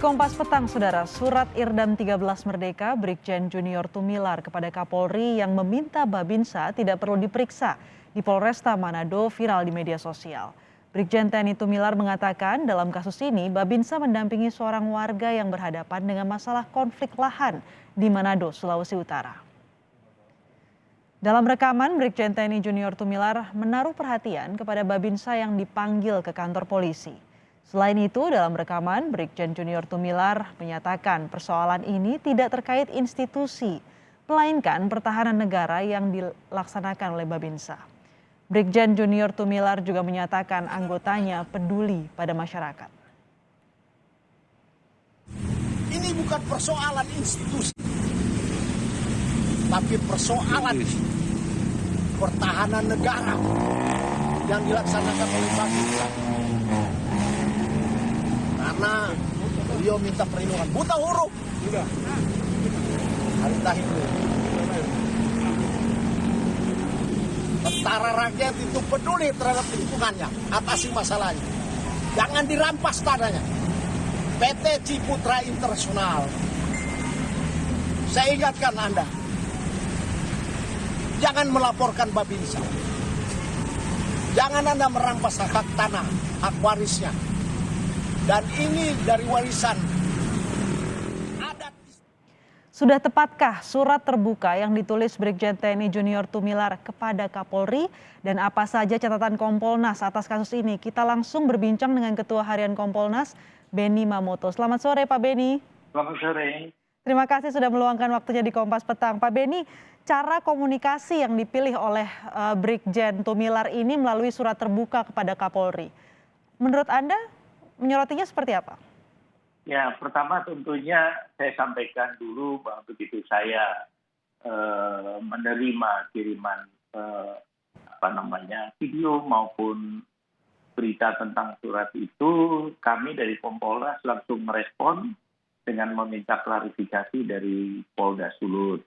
Kompas Petang, Saudara, surat Irdam 13 Merdeka Brigjen Junior Tumilar kepada Kapolri yang meminta Babinsa tidak perlu diperiksa di Polresta Manado viral di media sosial. Brigjen TNI Tumilar mengatakan dalam kasus ini Babinsa mendampingi seorang warga yang berhadapan dengan masalah konflik lahan di Manado, Sulawesi Utara. Dalam rekaman, Brigjen TNI Junior Tumilar menaruh perhatian kepada Babinsa yang dipanggil ke kantor polisi. Selain itu, dalam rekaman, Brigjen Junior Tumilar menyatakan persoalan ini tidak terkait institusi, melainkan pertahanan negara yang dilaksanakan oleh Babinsa. Brigjen Junior Tumilar juga menyatakan anggotanya peduli pada masyarakat. Ini bukan persoalan institusi, tapi persoalan pertahanan negara yang dilaksanakan oleh Babinsa. Karena beliau minta perlindungan buta huruf. Harita Hindu. Tentara rakyat itu peduli terhadap lingkungannya, atasi masalahnya. Jangan dirampas tanahnya. PT Ciputra Internasional. Saya ingatkan Anda, jangan melaporkan Babinsa. Jangan Anda merampas hak tanah, hak warisnya. Dan ini dari warisan adat. Sudah tepatkah surat terbuka yang ditulis Brigjen TNI Junior Tumilar kepada Kapolri dan apa saja catatan Kompolnas atas kasus ini? Kita langsung berbincang dengan Ketua Harian Kompolnas, Benny Mamoto. Selamat sore Pak Benny. Selamat sore. Terima kasih sudah meluangkan waktunya di Kompas Petang. Pak Benny, cara komunikasi yang dipilih oleh Brigjen Tumilar ini melalui surat terbuka kepada Kapolri. Menurut Anda menyorotinya seperti apa? Ya, pertama tentunya saya sampaikan dulu bahwa begitu saya menerima kiriman video maupun berita tentang surat itu, kami dari Kompolnas langsung merespon dengan meminta klarifikasi dari Polda Sulut.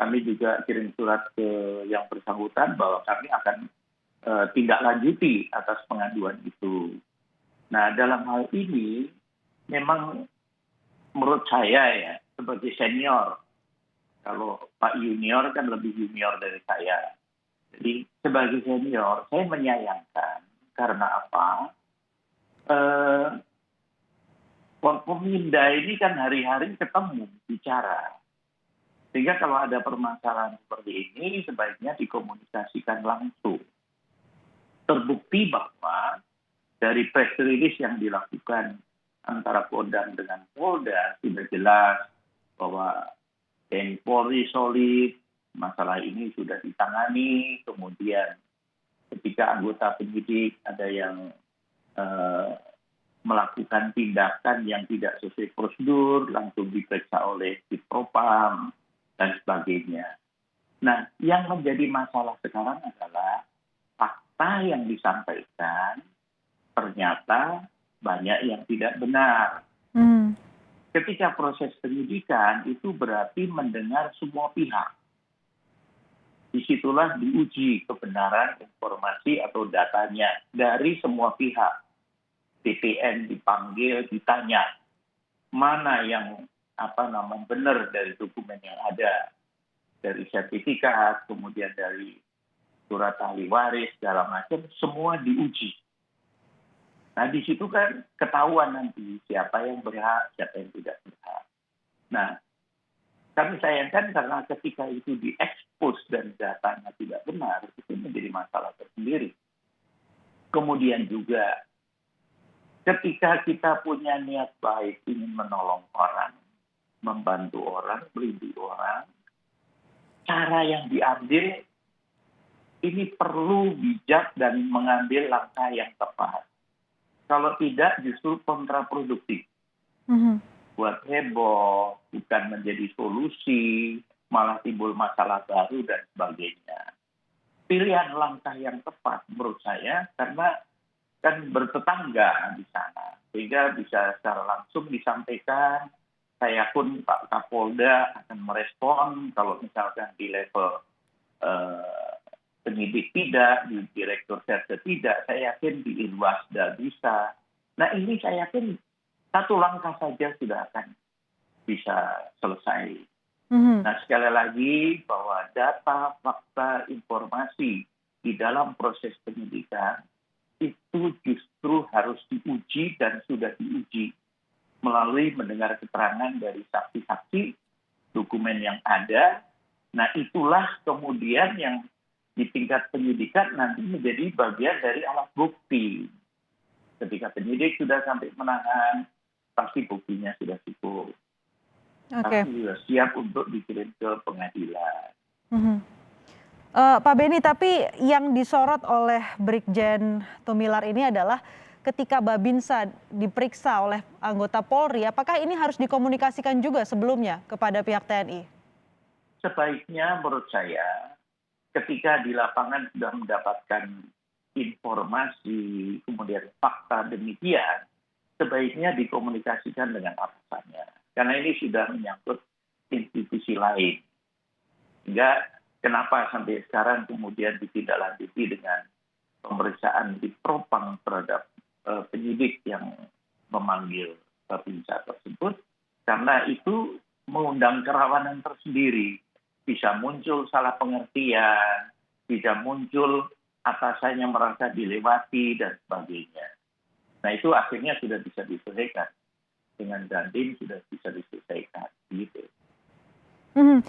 Kami juga kirim surat ke yang bersangkutan bahwa kami akan tindak lanjuti atas pengaduan itu. Nah, dalam hal ini memang menurut saya ya sebagai senior, kalau Pak Junior kan lebih junior dari saya. Jadi sebagai senior saya menyayangkan karena apa? Forkominda ini kan hari-hari ketemu bicara. Sehingga kalau ada permasalahan seperti ini sebaiknya dikomunikasikan langsung. Terbukti bahwa dari press release yang dilakukan antara Kodam dengan Polda sudah jelas bahwa TNI Polri solid, masalah ini sudah ditangani, kemudian ketika anggota penyidik ada yang melakukan tindakan yang tidak sesuai prosedur, langsung diperiksa oleh Ditpropam dan sebagainya. Nah, yang menjadi masalah sekarang adalah fakta yang disampaikan ternyata banyak yang tidak benar. Ketika proses penyidikan itu berarti mendengar semua pihak. Disitulah diuji kebenaran informasi atau datanya dari semua pihak. BPN dipanggil, ditanya mana yang benar dari dokumen yang ada, dari sertifikat, kemudian dari surat ahli waris segala macam, semua diuji. Nah, di situ kan ketahuan nanti siapa yang berhak, siapa yang tidak berhak. Nah, kami sayangkan karena ketika itu diekspos dan datanya tidak benar, itu menjadi masalah tersendiri. Kemudian juga ketika kita punya niat baik ingin menolong orang, membantu orang, melindungi orang, cara yang diambil ini perlu bijak dan mengambil langkah yang tepat. Kalau tidak justru kontraproduktif. Buat heboh, bukan menjadi solusi, malah timbul masalah baru dan sebagainya. Pilihan langkah yang tepat menurut saya karena kan bertetangga di sana. Sehingga bisa secara langsung disampaikan, saya pun Pak Kapolda akan merespon kalau misalkan di level penyidik tidak, di direktur serse tidak, saya yakin di Irwasda bisa. Nah ini saya yakin Satu langkah saja sudah akan bisa selesai. Mhm. Nah, sekali lagi bahwa data, fakta, informasi di dalam proses penyidikan itu justru harus diuji dan sudah diuji melalui mendengar keterangan dari saksi-saksi, dokumen yang ada. Nah, itulah kemudian yang di tingkat penyidikan nanti menjadi bagian dari alat bukti. Ketika penyidik sudah sampai menahan, pasti buktinya sudah cukup. Oke. Pasti sudah siap untuk dikirim ke pengadilan. Mhm. Pak Beni, tapi yang disorot oleh Brigjen Tumilar ini adalah ketika Babinsa diperiksa oleh anggota Polri, apakah ini harus dikomunikasikan juga sebelumnya kepada pihak TNI? Sebaiknya menurut saya ketika di lapangan sudah mendapatkan informasi, kemudian fakta demikian, sebaiknya dikomunikasikan dengan atasannya. Karena ini sudah menyangkut institusi lain. Sehingga kenapa sampai sekarang kemudian ditindaklanjuti dengan pemeriksaan di propang terhadap penyidik yang memanggil Babinsa tersebut, karena itu mengundang kerawanan tersendiri. Bisa muncul salah pengertian, bisa muncul atasannya merasa dilewati dan sebagainya. Nah, itu akhirnya sudah bisa diselesaikan. Dengan Dandim sudah bisa diselesaikan. Gitu. Mhm.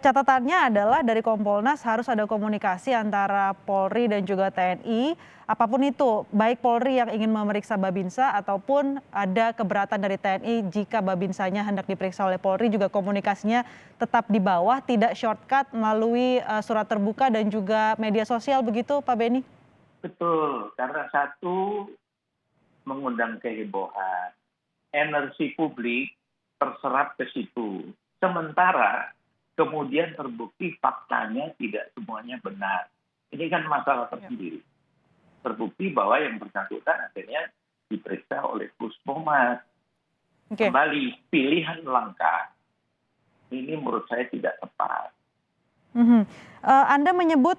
Catatannya adalah dari Kompolnas harus ada komunikasi antara Polri dan juga TNI, apapun itu, baik Polri yang ingin memeriksa Babinsa ataupun ada keberatan dari TNI jika Babinsanya hendak diperiksa oleh Polri, juga komunikasinya tetap di bawah, tidak shortcut melalui surat terbuka dan juga media sosial, begitu Pak Beni? Betul, karena satu mengundang kehebohan, energi publik terserap ke situ. Sementara kemudian terbukti faktanya tidak semuanya benar. Ini kan masalah tersendiri. Terbukti bahwa yang bersangkutan akhirnya diperiksa oleh Puspomad. Oke. Kembali, pilihan langkah ini menurut saya tidak tepat. Mhm. Anda menyebut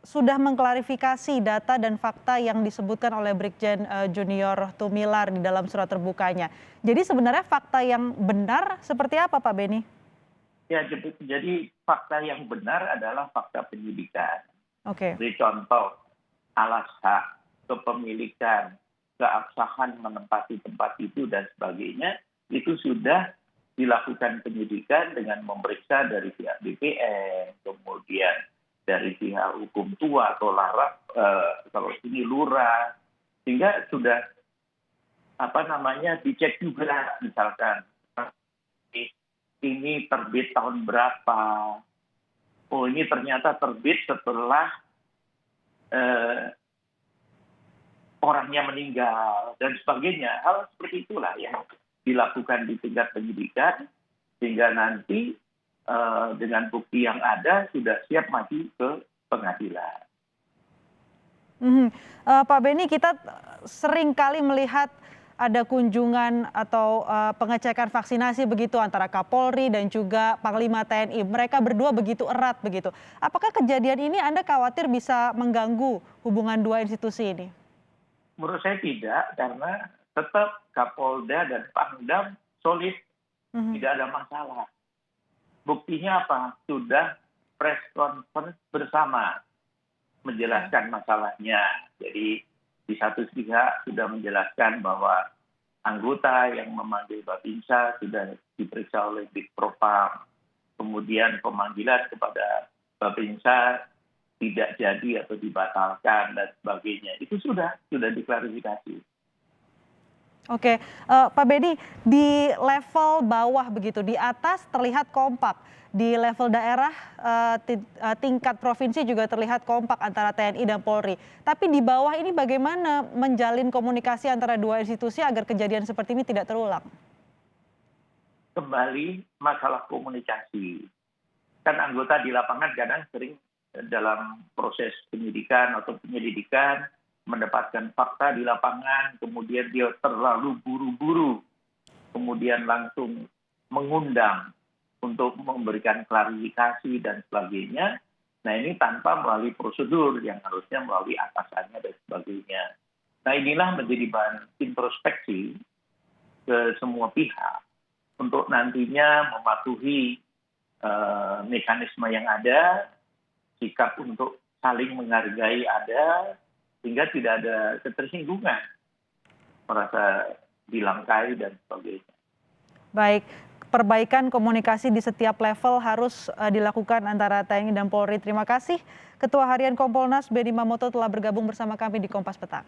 sudah mengklarifikasi data dan fakta yang disebutkan oleh Brigjen Junior Tumilar di dalam surat terbukanya. Jadi sebenarnya fakta yang benar seperti apa, Pak Beni? Ya, jadi fakta yang benar adalah fakta penyidikan. Oke. Jadi contoh, alas hak, kepemilikan, keabsahan menempati tempat itu dan sebagainya, itu sudah dilakukan penyidikan dengan memeriksa dari pihak BPN, kemudian dari pihak hukum tua atau larak, kalau ini lurah, sehingga sudah dicek juga, misalkan ini terbit tahun berapa, oh ini ternyata terbit setelah orangnya meninggal dan sebagainya. Hal seperti itulah yang dilakukan di tingkat penyidikan sehingga nanti dengan bukti yang ada sudah siap maju ke pengadilan. Mhm. Pak Beni, kita sering kali melihat ada kunjungan atau pengecekan vaksinasi begitu antara Kapolri dan juga Panglima TNI. Mereka berdua begitu erat begitu. Apakah kejadian ini Anda khawatir bisa mengganggu hubungan dua institusi ini? Menurut saya tidak, karena tetap Kapolda dan Pangdam solid, Mhm. tidak ada masalah. Buktinya apa? Sudah press conference bersama menjelaskan masalahnya. Jadi di satu pihak sudah menjelaskan bahwa anggota yang memanggil Babinsa sudah diperiksa oleh Bidpropam. Kemudian pemanggilan kepada Babinsa tidak jadi atau dibatalkan dan sebagainya. Itu sudah diklarifikasi. Oke, Pak Beni, di level bawah begitu, di atas terlihat kompak, di level daerah tingkat provinsi juga terlihat kompak antara TNI dan Polri. Tapi di bawah ini bagaimana menjalin komunikasi antara dua institusi agar kejadian seperti ini tidak terulang? Kembali masalah komunikasi. Kan anggota di lapangan kadang sering dalam proses penyidikan atau penyelidikan mendapatkan fakta di lapangan, kemudian dia terlalu buru-buru, kemudian langsung mengundang untuk memberikan klarifikasi dan sebagainya. Nah, ini tanpa melalui prosedur yang harusnya melalui atasannya dan sebagainya. Nah, inilah menjadi bahan introspeksi ke semua pihak untuk nantinya mematuhi mekanisme yang ada, sikap untuk saling menghargai ada, sehingga tidak ada ketersinggungan, merasa dilangkai dan sebagainya. Baik, perbaikan komunikasi di setiap level harus dilakukan antara TNI dan Polri. Terima kasih Ketua Harian Kompolnas Benny Mamoto telah bergabung bersama kami di Kompas Petang.